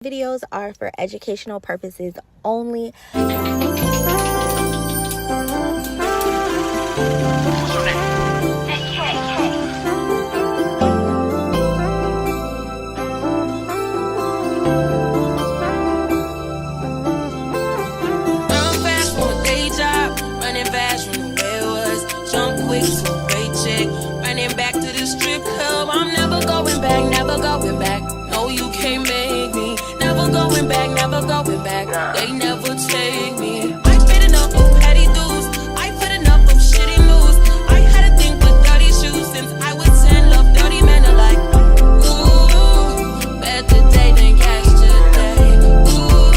Videos are for educational purposes only. Running back to the strip club. I'm never going back, never going back. No, you can't make me. Never going back, never going back. They never take me. I paid enough of petty dues. I put enough of shitty news. I had a thing with dirty shoes since I was 10. Love dirty men alike. Ooh, better day than yesterday. Ooh,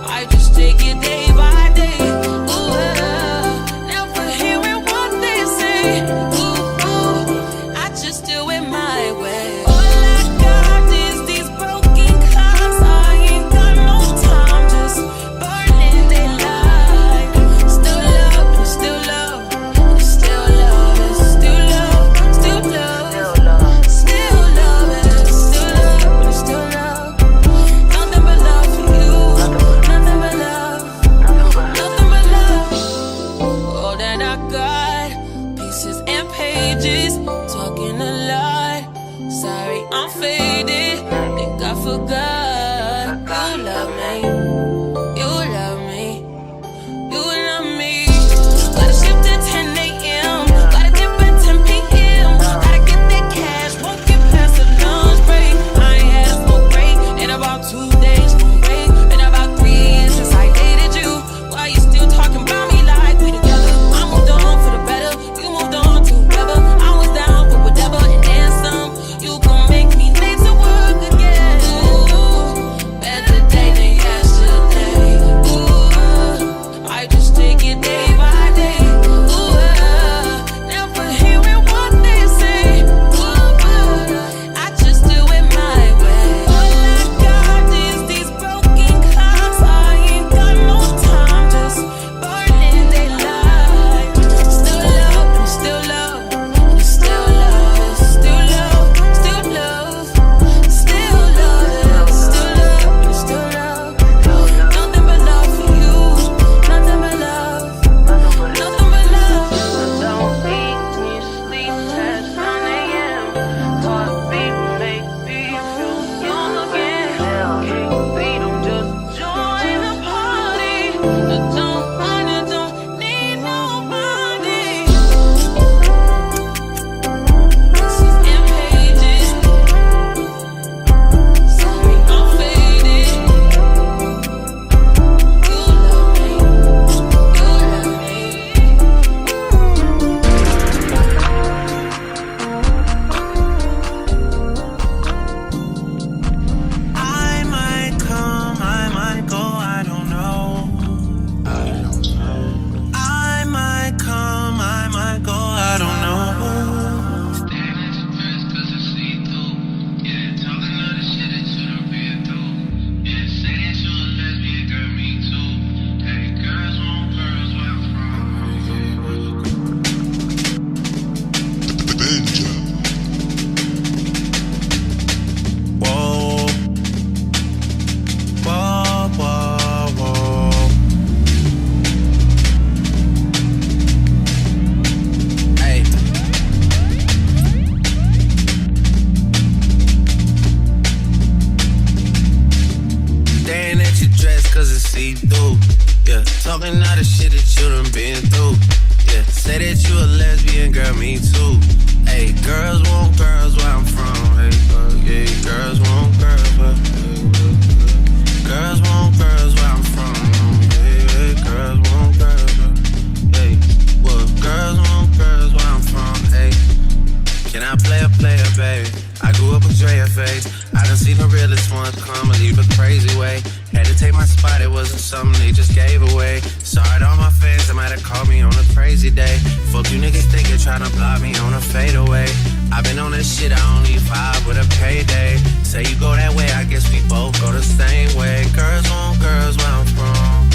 I just take it day by day. Ooh, never hearing what they say. I just do it my way. All I got is these broken clocks. I ain't got no time, just burning daylight. Still love, and still love, and still love, and still love, still love, still love, and still love, and still love. Nothing but love for you, nothing but love, nothing but love. All that I got, pieces and pages. Talking a lot, sorry I'm faded. Think I forgot. You love me, you love me, you love me. Gotta shift at 10 a.m. Gotta dip at 10 p.m. Gotta get that cash, won't get past the lunch break. I ain't had a smoke break in about 2 days. Won't wait, been about 3 years since I dated you. Why you still talking about me like we together? I moved on for the better, you moved on to whoever. I was down for whatever and then some. You gon' make me late to work again. Ooh, better day than yesterday. Ooh, I just take it day by day. Ooh, never hearing what they say. Ooh, I just do it my way. All I got is these broken clocks. I ain't got no time, just burning daylight. Still love, and still love, and still love, still love, still love, still love, still love, and still love. Nothing but love for you, nothing but love, nothing but love. Don't eat when you sleep past 9 a.m. Heartbeat make me feel young again. Can't beat 'em, just join the party. I don't wanna, don't need nobody. Pieces and pages. Sorry, I'm faded. You love me, you love me. I might come, I might go, I don't know. I might come, I might go, I don't know. Staring at your dress 'cause it's see-through. Yeah, talking all the shit that you done been through. Yeah, say that you a lesbian, girl, me too. Hey, girls want girls where I'm from. Whoa, whoa, whoa, whoa. Hey. Staring at your dress 'cause it's see-through. Yeah, talking all the shit that you done been through. Yeah, say that you a lesbian, girl, me too. Hey, girls want girls where I'm from. Hey, yeah, girls want girls where. Girls want girls where I'm from. Hey, girls want girls where. Hey, well, girls want girls where I'm from. Hey, can I play a player, baby? I grew up with Dre face. I done seen the realest ones come and leave a crazy way. Had to take my spot, it wasn't something they just gave away. Sorry to all my fans that might have called me on a crazy day. Fuck you niggas thinking tryna block me on a fadeaway. I've been on this shit, I only vibe with a payday. Say you go that way, I guess we both go the same way. Girls want girls where I'm from.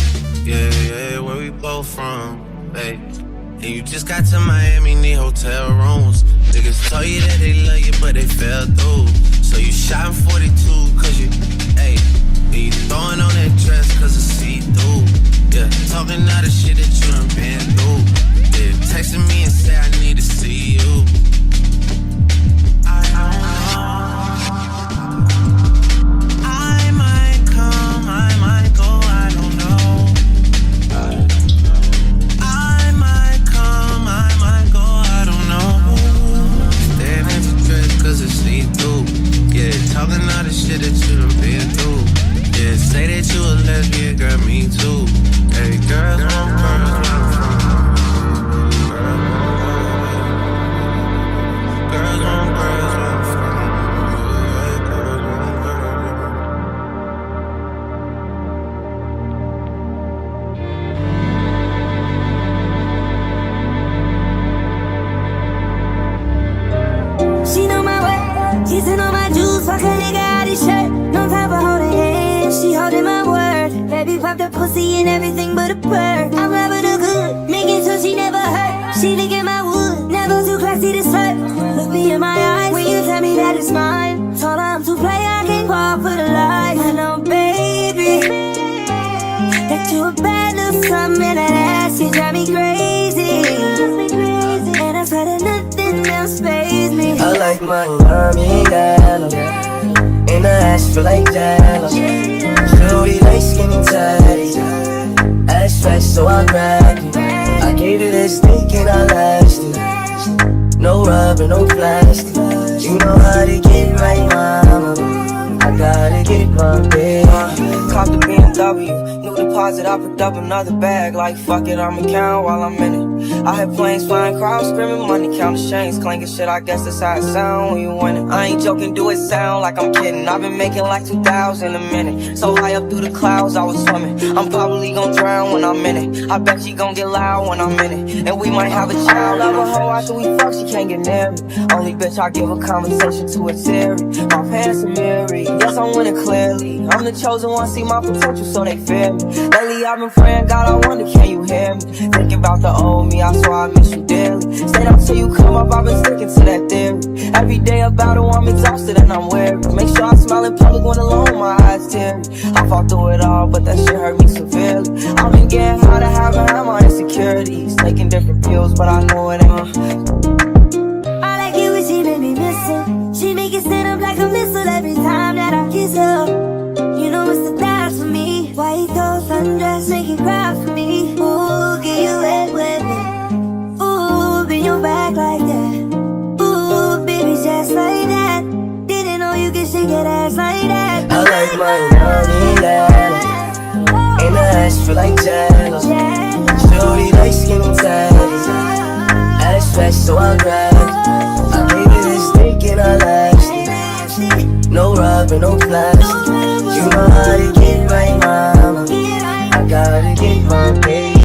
Yeah, yeah, where we both from. Hey, and you just got to Miami, need hotel rooms. Niggas told you that they love you, but they fell through. So you shot in 42 cause you, ayy. And you throwing on that dress cause it's see-through. Yeah, talking all the shit that you done been through. Yeah, texting me and say I need to see you. I might come, I might go, I don't know. I might come, I might go, I don't know. Staring at your dress cause it's see-through. Yeah, talking all the shit that you done been through. Yeah, say that you a lesbian, girl, me too. Hey, girls want girls, where I'm from. Girls want girls, where I'm from. She know my way, kissing on my juice, fuck a nigga out his shirt. No time for holding hands, she holding my word. Baby popped a pussy and everything but a bird. I'm loving her good, making sure she never hurt. She licking my wood, never too classy to slurp. Look me in my eyes when you tell me that it's mine. Told her I'm too play, I can't fall for the lies. I know, baby, that you a bad little something, and that ass, you drive me crazy. And I swear that nothing else pays me. I like my mommy yellow, and the ass feel like jello. Shorty like skinny tatty, ass fat so I grabbed it. I gave it a stick and I lasted. No rubber, no plastic. You know how to get right, mama. I gotta get my baby. Cop the BMW, new deposit, I picked up another bag. Like fuck it, I'ma count while I'm in it. I had planes flying, crowds screaming, money counting chains, clanking shit. I guess that's how it sound when you win it. I ain't joking, do it sound like I'm kidding. I've been making like 2,000 a minute. So high up through the clouds, I was swimming. I'm probably gon' drown when I'm in it. I bet she gon' get loud when I'm in it. And we might have a child, love a hoe after we fuck, she can't get near me. Only bitch I give a conversation to a Siri. My parents are married, yes I'm winning clearly. I'm the chosen one, see my potential so they fear me. Lately I've been praying, God I wonder can you hear me. Thinking about the old me, I swear I miss you dearly. Stayed up till you come up, I've been sticking to that theory. Every day about it, I'm exhausted and I'm weary. Make sure I smile in public when alone, my eyes teary. I fought through it all, but that shit hurt me severely. I've been getting high to have my insecurities. Taking different pills, but I know it ain't. I like it when she make me miss her. She make it stand up like a missile every time that I kiss her. You know it's the dance for me. White those sundress, make it cry for me. Ooh, get you wet, wet, wet. Ooh, bend your back like that. Ooh, baby, just like that. Didn't know you could shake that ass like that. I like my money yellow, and the ass feel like jello. Shorty like skinny tatty, ass fat so I grabbed it. I gave it a stick and I lasted. No rubber, no plastic. You know how to get right, mama. I gotta get my baby.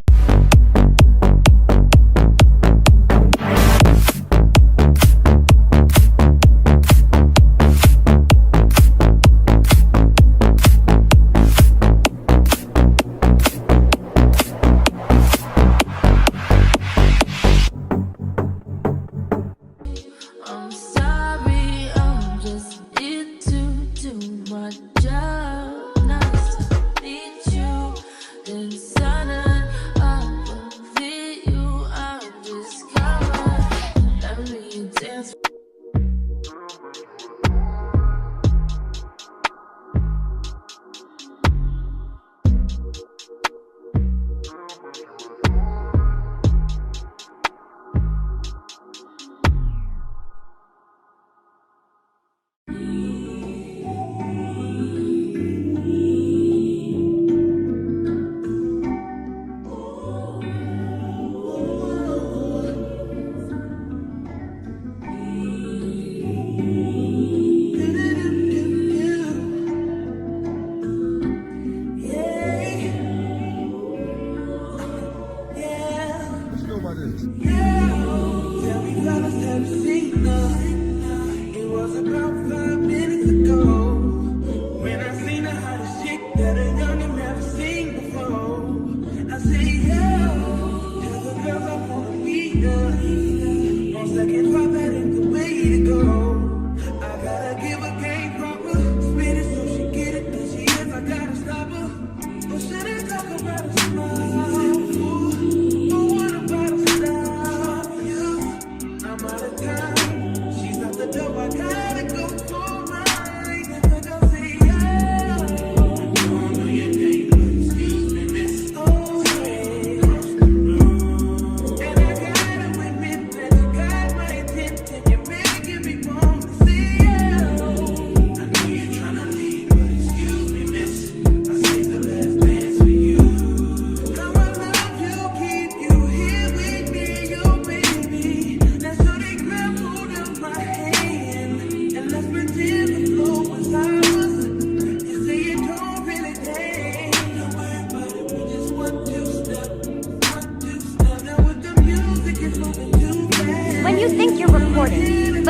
I'm sorry, I'm just a bit too much.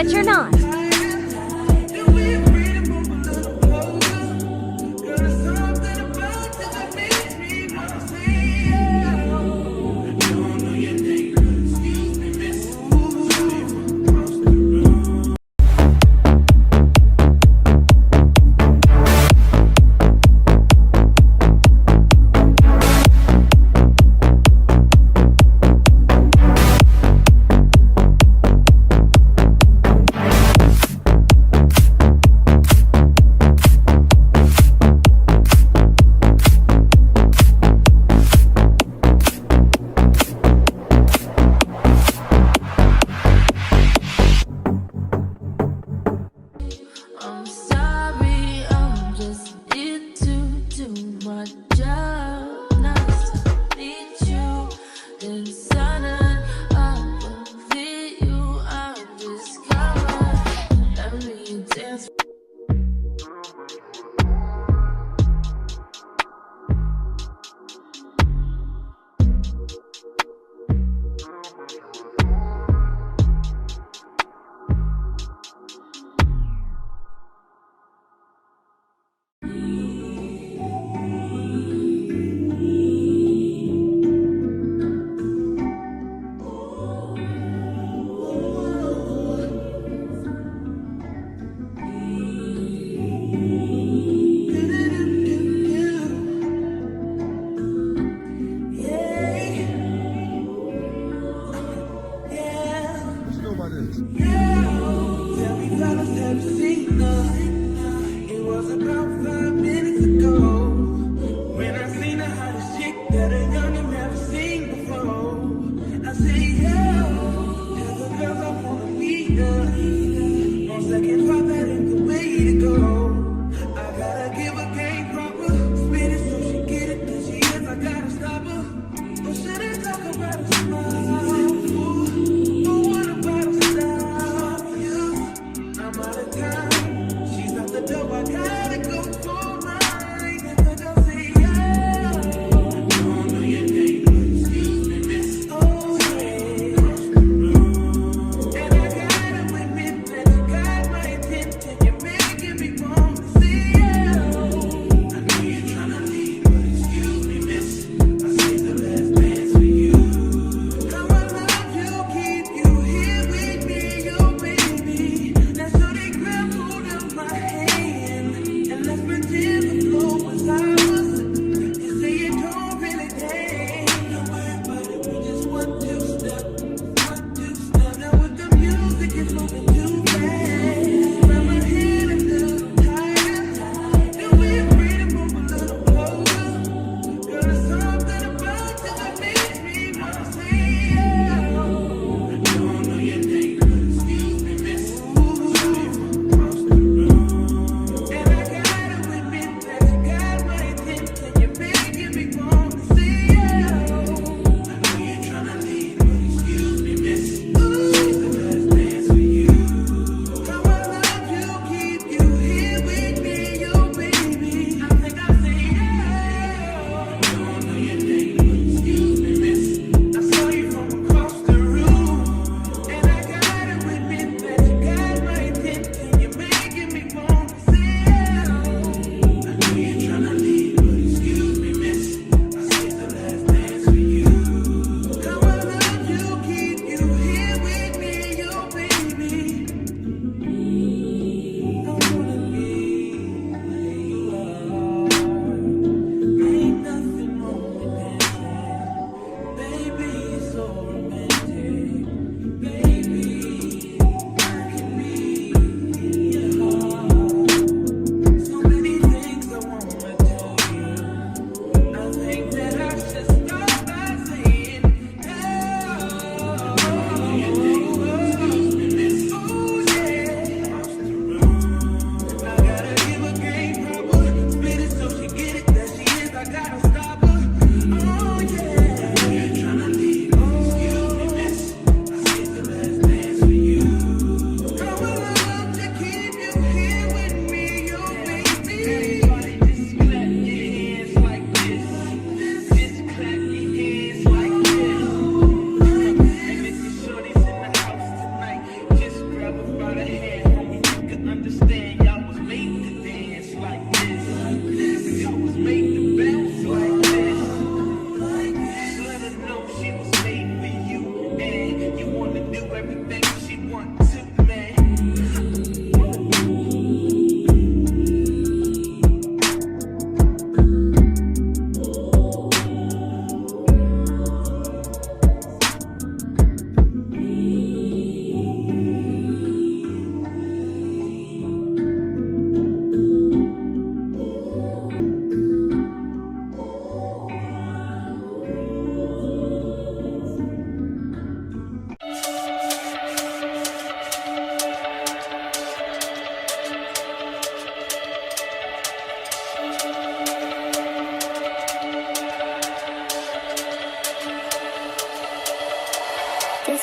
but you're not. I'm sorry, I'm just here to do my job. Nice to meet you. Then sudden I will fit you. I discovered every dance.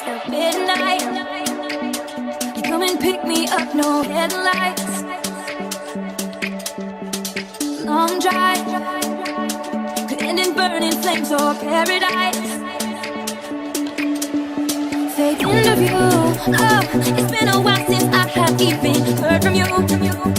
till midnight. You come and pick me up, no headlights. Long drive could end in burning flames or paradise. Fake interview. Oh, it's been a while since I have even heard from you.